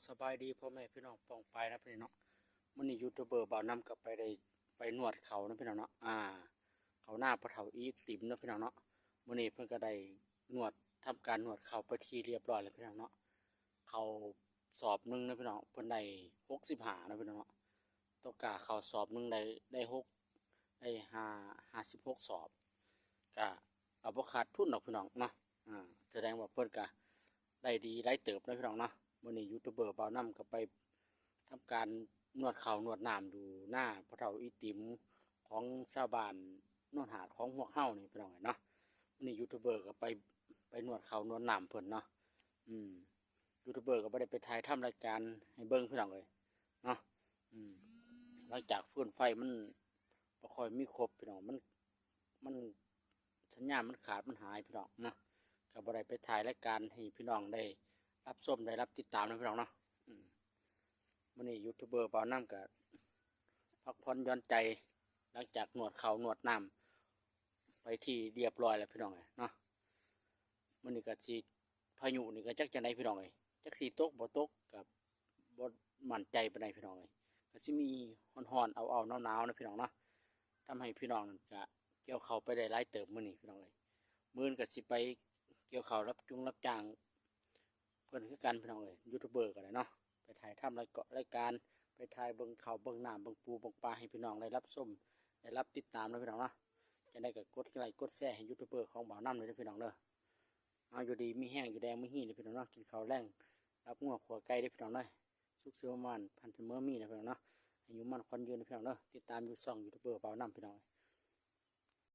สบายดีพ่อแม่พี่น้องปองไปนะพี่น้องมื้อนี้ยูทูบเบอร์บ่าวนำกับไปได้ไปนวดเขานะพี่น้องเนาะเขาหน้าปะเถาอีติ๋มนะพี่น้องเนาะมื้อนี้เพิ่นก็ได้นวดทำการนวดเขาไปที่เรียบร้อยแล้วพี่น้องเนาะเขาสอบหนึงนะพี่น้องเพิ่นได้65นะพี่น้องเนาะต้องการเขาสอบหนึงได้6ได้56สอบก็เอาบ่ขาดทุนดอกพี่น้องเนาะแสดงว่าเพิ่นก็ได้ดีได้เติบนะพี่น้องเนาะมื้อนี้ยูทูบเบอร์บ่าวนำก็ไปทำการนวดเข่านวดน้ำดูหน้าพระเฒ่าอีติ๋มของชาวบ้านโนนหาดของหัวเข้านี่พี่น้องเนาะมื้อนี้ยูทูบเบอร์ก็ไปนวดเข่านวดน้ำเพิ่นเนาะอืมยูทูบเบอร์ก็บ่ได้ไปถ่ายทำรายการให้เบิ่งพี่น้องเลยเนาะหลังจากฟื้นไฟมันบ่ค่อยมีครบพี่น้องมันสัญญาณมันขาดมันหายพี่น้องเนาะก็บ่ได้ไปถ่ายรายการให้พี่น้องได้รับชมได้รับติดตามนะพี่น้องเนาะมื้อนี้ยูทูบเบอร์บ่าวน้ำกับพักผ่อนหย่อนใจหลังจากนวดเข่านวดน้ำไปที่เรียบร้อยแล้วพี่น้องเนาะมื้อนี้ก็สิพายุนี่ก็จักจังไดพี่น้องจักสิตกบ่ตกกับบ่มั่นใจปานใดพี่น้องก็สิมีร้อนๆเอาๆหนาวๆนะพี่น้องเนาะทำให้พี่น้องก็เกี่ยวข้าวไปได้หลายเติบมื้อนี้พี่น้องมื้อนี้ก็สิไปเกี่ยวข้าวรับจ้างเพิ่นคือกันพี่น้องยูทูบเบอร์ก็ได้เนาะไปถ่ายทำรายการไปถ่ายเบิ่งเขาเบิ่งน้ำเบิ่งปูเบิ่งปลาให้พี่น้องได้รับชมได้รับติดตามนะพี่น้องเนาะจะได้ก็กดไลค์กดแชร์ให้ยูทูบเบอร์ของบ่าวน้ำเลยนะพี่น้องเด้อเอาอยู่ดีมีแห้งอยู่แดงมีหี่เลยพี่น้องเนาะกินข้าวแรงรับงัวขัวไก่ได้พี่น้องเนาะสุกเสือมันพันเสมอมีนะพี่น้องเนาะอายุมันควันยืนนะพี่น้องเนาะติดตามอยู่ช่องยูทูบเบอร์บ่าวน้ำพี่น้อง